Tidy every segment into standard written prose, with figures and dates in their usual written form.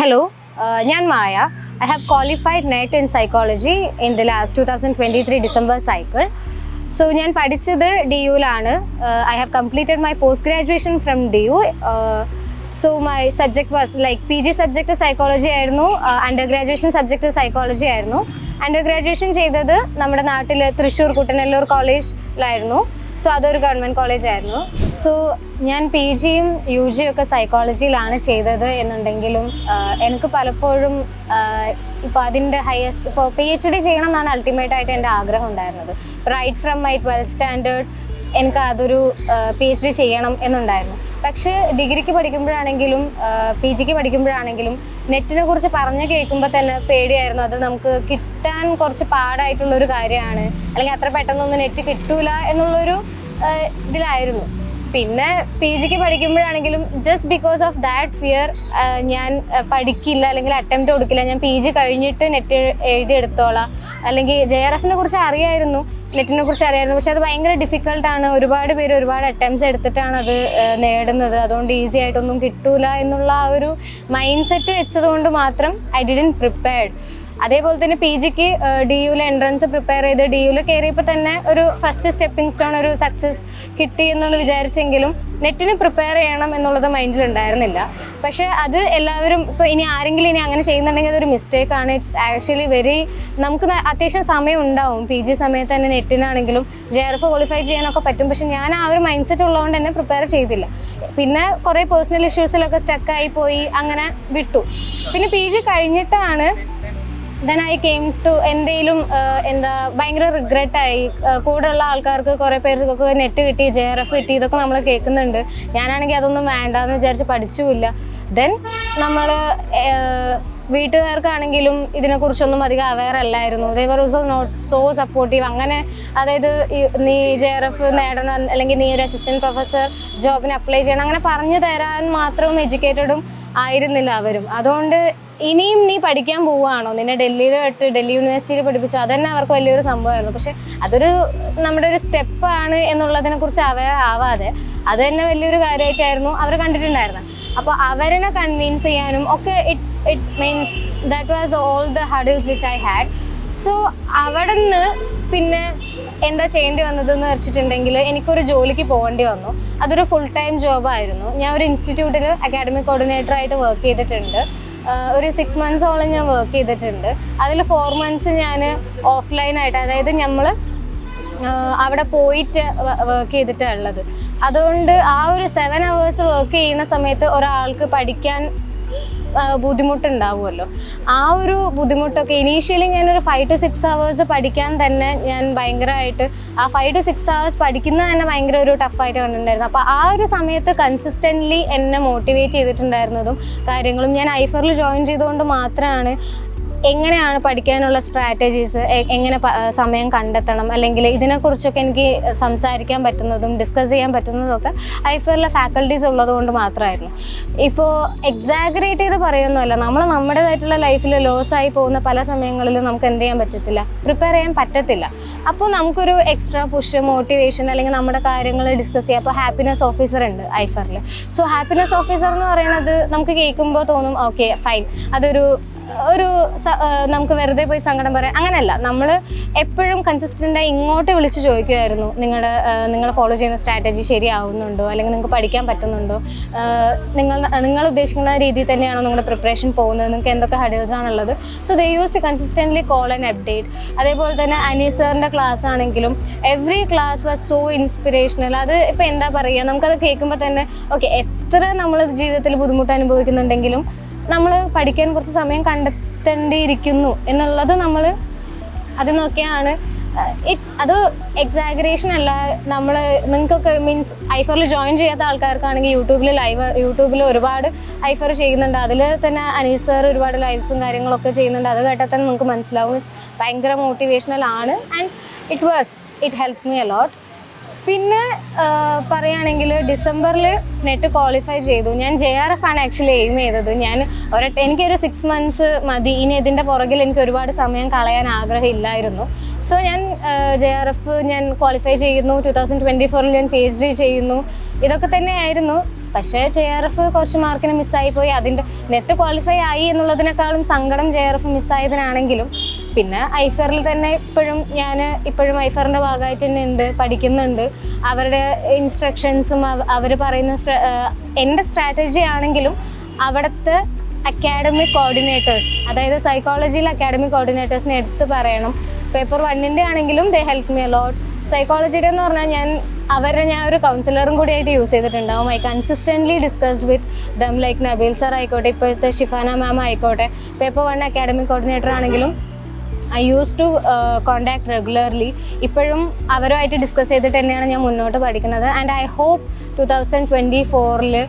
Hello, I'm Maya. I have qualified NET in psychology in the last 2023 December cycle. So, I'm studying DU. I have completed my post-graduation from DU. So, my subject was like PG subject psychology, undergraduation subject psychology. Undergraduation ചെയ്തത് നമ്മുടെ നാട്ടിൽ Thrissur Kuttanellur കോളേജിലായിരുന്നു. So അതൊരു government കോളേജായിരുന്നു. So ഞാൻ P ജിയും U ജിയും ഒക്കെ സൈക്കോളജിയിലാണ് ചെയ്തത് എന്നുണ്ടെങ്കിലും എനിക്ക് പലപ്പോഴും ഇപ്പോൾ അതിൻ്റെ ഹയസ്റ്റ് ഇപ്പോൾ PhD ചെയ്യണം എന്നാണ് അൾട്ടിമേറ്റായിട്ട് എൻ്റെ ആഗ്രഹം ഉണ്ടായിരുന്നത്. Right from my 12th standard എനിക്ക് അതൊരു PhD ചെയ്യണം എന്നുണ്ടായിരുന്നു. പക്ഷേ ഡിഗ്രിക്ക് പഠിക്കുമ്പോഴാണെങ്കിലും പി ജിക്ക് പഠിക്കുമ്പോഴാണെങ്കിലും നെറ്റിനെ കുറിച്ച് പറഞ്ഞു കേൾക്കുമ്പോൾ തന്നെ പേടിയായിരുന്നു. അത് നമുക്ക് കിട്ടാൻ കുറച്ച് പാടായിട്ടുള്ളൊരു കാര്യമാണ്, അല്ലെങ്കിൽ അത്ര പെട്ടെന്നൊന്നും നെറ്റ് കിട്ടൂല എന്നുള്ളൊരു ഇതിലായിരുന്നു. പിന്നെ പി ജിക്ക് പഠിക്കുമ്പോഴാണെങ്കിലും just because of that fear ഞാൻ പഠിക്കില്ല അല്ലെങ്കിൽ അറ്റംപ്റ്റ് കൊടുക്കില്ല, ഞാൻ പി ജി കഴിഞ്ഞിട്ട് നെറ്റ് എഴുതിയെടുത്തോളാം. അല്ലെങ്കിൽ JRFനെ കുറിച്ച് അറിയായിരുന്നു, നെറ്റിനെ കുറിച്ച് അറിയായിരുന്നു, പക്ഷെ അത് ഭയങ്കര ഡിഫിക്കൽട്ടാണ്. ഒരുപാട് പേര് ഒരുപാട് അറ്റംപ്റ്റ്സ് എടുത്തിട്ടാണ് അത് നേടുന്നത്. അതുകൊണ്ട് ഈസി ആയിട്ടൊന്നും കിട്ടൂല എന്നുള്ള ആ ഒരു മൈൻഡ് സെറ്റ് വെച്ചതുകൊണ്ട് മാത്രം ഐ ഡിഡ്ന്റ് പ്രിപ്പയർഡ്. അതേപോലെ തന്നെ പി ജിക്ക് DUവിൽ എൻട്രൻസ് പ്രിപ്പയർ ചെയ്ത് DUവിൽ കയറിയപ്പോൾ തന്നെ ഒരു ഫസ്റ്റ് സ്റ്റെപ്പിംഗ് സ്റ്റോൺ, ഒരു സക്സസ് കിട്ടി എന്ന് വിചാരിച്ചെങ്കിലും നെറ്റിന് പ്രിപ്പയർ ചെയ്യണം എന്നുള്ളത് മൈൻഡിൽ ഉണ്ടായിരുന്നില്ല. പക്ഷേ അത് എല്ലാവരും ഇപ്പോൾ ഇനി ആരെങ്കിലും ഇനി അങ്ങനെ ചെയ്യുന്നുണ്ടെങ്കിൽ അതൊരു മിസ്റ്റേക്കാണ്. ഇറ്റ്സ് ആക്ച്വലി നമുക്ക് അത്യാവശ്യം സമയം ഉണ്ടാവും. പി ജി സമയത്ത് തന്നെ നെറ്റിനാണെങ്കിലും JRF ക്വാളിഫൈ ചെയ്യാനൊക്കെ പറ്റും. പക്ഷെ ഞാൻ ആ ഒരു മൈൻഡ് സെറ്റ് ഉള്ളതുകൊണ്ട് തന്നെ പ്രിപ്പയർ ചെയ്തില്ല. പിന്നെ കുറേ പേഴ്സണൽ ഇഷ്യൂസിലൊക്കെ സ്റ്റക്കായി പോയി, അങ്ങനെ വിട്ടു. പിന്നെ പി ജി കഴിഞ്ഞിട്ടാണ് ദെൻ ഐ കെയിം ടു എന്തെങ്കിലും ഭയങ്കര റിഗ്രറ്റായി. കൂടെയുള്ള ആൾക്കാർക്ക് കുറേ പേർക്കൊക്കെ നെറ്റ് കിട്ടി, JRF കിട്ടി, ഇതൊക്കെ നമ്മൾ കേൾക്കുന്നുണ്ട്. ഞാനാണെങ്കിൽ അതൊന്നും വേണ്ടാന്ന് വിചാരിച്ച് പഠിച്ചുമില്ല. ദെൻ നമ്മൾ വീട്ടുകാർക്കാണെങ്കിലും ഇതിനെക്കുറിച്ചൊന്നും അധികം അവെയർ അല്ലായിരുന്നു. They were also not so supportive. അങ്ങനെ അതായത് നീ JRF നേടണം അല്ലെങ്കിൽ നീ ഒരു അസിസ്റ്റൻറ്റ് പ്രൊഫസർ ജോബിന് അപ്ലൈ ചെയ്യണം അങ്ങനെ പറഞ്ഞു തരാൻ മാത്രം എഡ്യൂക്കേറ്റഡും ആയിരുന്നില്ല അവരും. അതുകൊണ്ട് ഇനിയും നീ പഠിക്കാൻ പോവുകയാണോ, നിന്നെ ഡൽഹി യൂണിവേഴ്സിറ്റിയിൽ പഠിപ്പിച്ചു, അതന്നെ അവർക്ക് വലിയൊരു സംഭവമായിരുന്നു. പക്ഷെ അതൊരു നമ്മുടെ ഒരു സ്റ്റെപ്പാണ് എന്നുള്ളതിനെ കുറിച്ച് അവെയർ ആവാതെ അത് തന്നെ വലിയൊരു കാര്യമായിട്ടായിരുന്നു അവർ കണ്ടിട്ടുണ്ടായിരുന്നത്. അപ്പോൾ അവരെ കൺവിൻസ് ചെയ്യാനും ഒക്കെ it means that was all the hurdles which I had. So അവിടെ നിന്ന് പിന്നെ എന്താ ചെയ്യേണ്ടി വന്നതെന്ന് വെച്ചിട്ടുണ്ടെങ്കിൽ എനിക്കൊരു ജോലിക്ക് പോകേണ്ടി വന്നു. അതൊരു ഫുൾ ടൈം ജോബായിരുന്നു. ഞാൻ ഒരു ഇൻസ്റ്റിറ്റ്യൂട്ടിൽ അക്കാഡമിക് കോർഡിനേറ്ററായിട്ട് വർക്ക് ചെയ്തിട്ടുണ്ട്. ഒരു 6 monthsോളം ഞാൻ വർക്ക് ചെയ്തിട്ടുണ്ട്. അതിൽ 4 months ഞാൻ ഓഫ്ലൈനായിട്ട്, അതായത് നമ്മൾ അവിടെ പോയിട്ട് വർക്ക് ചെയ്തിട്ടാണ് ഉള്ളത്. അതുകൊണ്ട് ആ ഒരു 7 hours വർക്ക് ചെയ്യുന്ന സമയത്ത് ഒരാൾക്ക് പഠിക്കാൻ ബുദ്ധിമുട്ടുണ്ടാവുമല്ലോ. ആ ഒരു ബുദ്ധിമുട്ടൊക്കെ ഇനീഷ്യലി ഞാനൊരു 5 to 6 hours പഠിക്കാൻ തന്നെ ഞാൻ ഭയങ്കരമായിട്ട് ആ 5 to 6 hours പഠിക്കുന്നത് തന്നെ ഭയങ്കര ഒരു ടഫായിട്ട് കണ്ടിട്ടുണ്ടായിരുന്നു. അപ്പോൾ ആ ഒരു സമയത്ത് കൺസിസ്റ്റൻ്റ്ലി എന്നെ മോട്ടിവേറ്റ് ചെയ്തിട്ടുണ്ടായിരുന്നതും കാര്യങ്ങളും ഞാൻ ഐഫറിൽ ജോയിൻ ചെയ്തുകൊണ്ട് മാത്രമാണ് എങ്ങനെയാണ് പഠിക്കാനുള്ള സ്ട്രാറ്റജീസ്, എങ്ങനെ സമയം കണ്ടെത്തണം, അല്ലെങ്കിൽ ഇതിനെക്കുറിച്ചൊക്കെ എനിക്ക് സംസാരിക്കാൻ പറ്റുന്നതും ഡിസ്കസ് ചെയ്യാൻ പറ്റുന്നതൊക്കെ ഐഫറിലെ ഫാക്കൽറ്റീസ് ഉള്ളത് കൊണ്ട് മാത്രമായിരുന്നു. ഇപ്പോൾ എക്സാഗറേറ്റ് ചെയ്ത് പറയുന്നതല്ല, നമ്മുടേതായിട്ടുള്ള ലൈഫിൽ ലോസായി പോകുന്ന പല സമയങ്ങളിലും നമുക്ക് എന്ത് ചെയ്യാൻ പറ്റത്തില്ല, പ്രിപ്പയർ ചെയ്യാൻ പറ്റത്തില്ല. അപ്പോൾ നമുക്കൊരു എക്സ്ട്രാ പുഷ്, മോട്ടിവേഷൻ, അല്ലെങ്കിൽ നമ്മുടെ കാര്യങ്ങൾ ഡിസ്കസ് ചെയ്യുക. അപ്പോൾ ഹാപ്പിനെസ് ഓഫീസർ ഉണ്ട് ഐഫറിൽ. സോ ഹാപ്പിനെസ് ഓഫീസർ എന്ന് പറയുന്നത് നമുക്ക് കേൾക്കുമ്പോൾ തോന്നും ഓക്കെ ഫൈൻ, അതൊരു നമുക്ക് വെറുതെ പോയി സങ്കടം പറയാൻ, അങ്ങനെയല്ല. നമ്മൾ എപ്പോഴും കൺസിസ്റ്റൻ്റായി ഇങ്ങോട്ട് വിളിച്ച് ചോദിക്കുമായിരുന്നു, നിങ്ങൾ ഫോളോ ചെയ്യുന്ന സ്ട്രാറ്റജി ശരിയാവുന്നുണ്ടോ, അല്ലെങ്കിൽ നിങ്ങൾക്ക് പഠിക്കാൻ പറ്റുന്നുണ്ടോ, നിങ്ങൾ ഉദ്ദേശിക്കുന്ന രീതിയിൽ തന്നെയാണോ നിങ്ങളുടെ പ്രിപ്പറേഷൻ പോകുന്നത്, നിങ്ങൾക്ക് എന്തൊക്കെ ഹഡിൽസ് ആണുള്ളത്. So they use to consistently call and update. അതേപോലെ തന്നെ അനീസ് സാറിൻ്റെ ക്ലാസ് ആണെങ്കിലും every class was so inspirational. അത് ഇപ്പോൾ എന്താ പറയുക, നമുക്കത് കേൾക്കുമ്പോൾ തന്നെ ഓക്കെ, എത്ര നമ്മൾ ജീവിതത്തിൽ ബുദ്ധിമുട്ട് അനുഭവിക്കുന്നുണ്ടെങ്കിലും നമ്മൾ പഠിക്കാൻ കുറച്ച് സമയം കണ്ടെത്തേണ്ടിയിരിക്കുന്നു എന്നുള്ളത് നമ്മൾ അത് നോക്കിയാണ്. അത് എക്സാഗറേഷൻ അല്ല. നിങ്ങൾക്കൊക്കെ മീൻസ് ഐഫറിൽ ജോയിൻ ചെയ്യാത്ത ആൾക്കാർക്കാണെങ്കിൽ യൂട്യൂബിൽ ഒരുപാട് ഐഫർ ചെയ്യുന്നുണ്ട്. അതിൽ തന്നെ അനീസ് സാർ ഒരുപാട് ലൈവ്സും കാര്യങ്ങളൊക്കെ ചെയ്യുന്നുണ്ട്. അത് കേട്ടാൽ തന്നെ നിങ്ങൾക്ക് മനസ്സിലാവും ഭയങ്കര മോട്ടിവേഷണൽ ആണ്. And it help me a lot. പിന്നെ പറയുകയാണെങ്കിൽ ഡിസംബറിൽ നെറ്റ് ക്വാളിഫൈ ചെയ്തു. ഞാൻ JRF ആണ് ആക്ച്വലി എയിം ചെയ്തത്. എനിക്കൊരു 6 months മതി, ഇനി ഇതിൻ്റെ പുറകിൽ എനിക്ക് ഒരുപാട് സമയം കളയാൻ ആഗ്രഹമില്ലായിരുന്നു. സോ ഞാൻ JRF ക്വാളിഫൈ ചെയ്യുന്നു. 2024 ഞാൻ PhD ചെയ്യുന്നു. ഇതൊക്കെ തന്നെയായിരുന്നു പക്ഷേ JRF കുറച്ച് മാർക്കിന് മിസ്സായി പോയി. അതിൻ്റെ നെറ്റ് ക്വാളിഫൈ ആയി എന്നുള്ളതിനേക്കാളും സങ്കടം JRF മിസ്സായതിനാണെങ്കിലും പിന്നെ ഐഫറിൽ തന്നെ ഇപ്പോഴും ഐഫറിൻ്റെ ഭാഗമായിട്ട് തന്നെ ഉണ്ട്, പഠിക്കുന്നുണ്ട്. അവരുടെ ഇൻസ്ട്രക്ഷൻസും അവർ പറയുന്ന എൻ്റെ സ്ട്രാറ്റജി ആണെങ്കിലും അവിടുത്തെ അക്കാഡമിക് കോർഡിനേറ്റേഴ്സ്, അതായത് സൈക്കോളജിയിൽ അക്കാഡമിക് കോർഡിനേറ്റേഴ്സിനെ എടുത്ത് പറയണം. പേപ്പർ 1ൻ്റെ ആണെങ്കിലും ദേ ഹെൽപ്പ് മീ അലോട്ട്. സൈക്കോളജിയുടെ എന്ന് പറഞ്ഞാൽ ഞാൻ ഒരു കൗൺസിലറും കൂടി ആയിട്ട് യൂസ് ചെയ്തിട്ടുണ്ടാവും. I consistently discussed with them, like Nabeel sir ആയിക്കോട്ടെ, ഇപ്പോഴത്തെ ഷിഫാന മാം ആയിക്കോട്ടെ, പേപ്പർ 1 അക്കാഡമിക് കോർഡിനേറ്റർ ആണെങ്കിലും I use to contact regularly. ഇപ്പോഴും അവരുമായിട്ട് ഡിസ്കസ് ചെയ്തിട്ട് തന്നെയാണ് ഞാൻ മുന്നോട്ട് പഠിക്കുന്നത്. And I hope 2024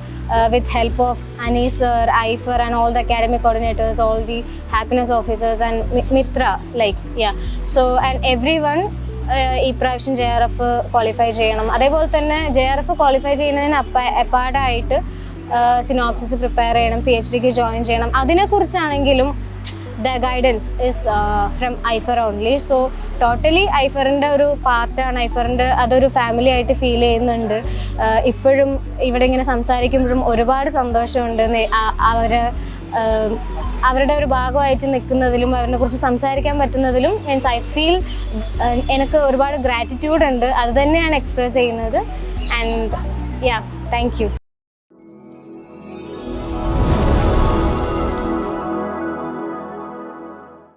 with help of Anis sir, IFR and all the academic coordinators, all the happiness officers and Mitra, so and everyone ഈ പ്രാവശ്യം JRF ക്വാളിഫൈ ചെയ്യണം. അതേപോലെ തന്നെ JRF ക്വാളിഫൈ ചെയ്യുന്നതിന് അപ്പാർട്ടായിട്ട് സിനോപ്സിസ് പ്രിപ്പയർ ചെയ്യണം, PhDക്ക് ജോയിൻ ചെയ്യണം. അതിനെക്കുറിച്ചാണെങ്കിലും the guidance is from IFR only. So totally ഐഫറിൻ്റെ ഒരു പാർട്ടാണ്. ഐഫറിൻ്റെ അതൊരു ഫാമിലി ആയിട്ട് ഫീൽ ചെയ്യുന്നുണ്ട്. ഇപ്പോഴും ഇവിടെ ഇങ്ങനെ സംസാരിക്കുമ്പോഴും ഒരുപാട് സന്തോഷമുണ്ട്. അവരുടെ ഒരു ഭാഗമായിട്ട് നിൽക്കുന്നതിലും അവരെ കുറിച്ച് സംസാരിക്കാൻ പറ്റുന്നതിലും മീൻസ് ഐ ഫീൽ എനിക്ക് ഒരുപാട് ഗ്രാറ്റിറ്റ്യൂഡ് ഉണ്ട്. അത് തന്നെയാണ് എക്സ്പ്രസ് ചെയ്യുന്നത്. And thank you.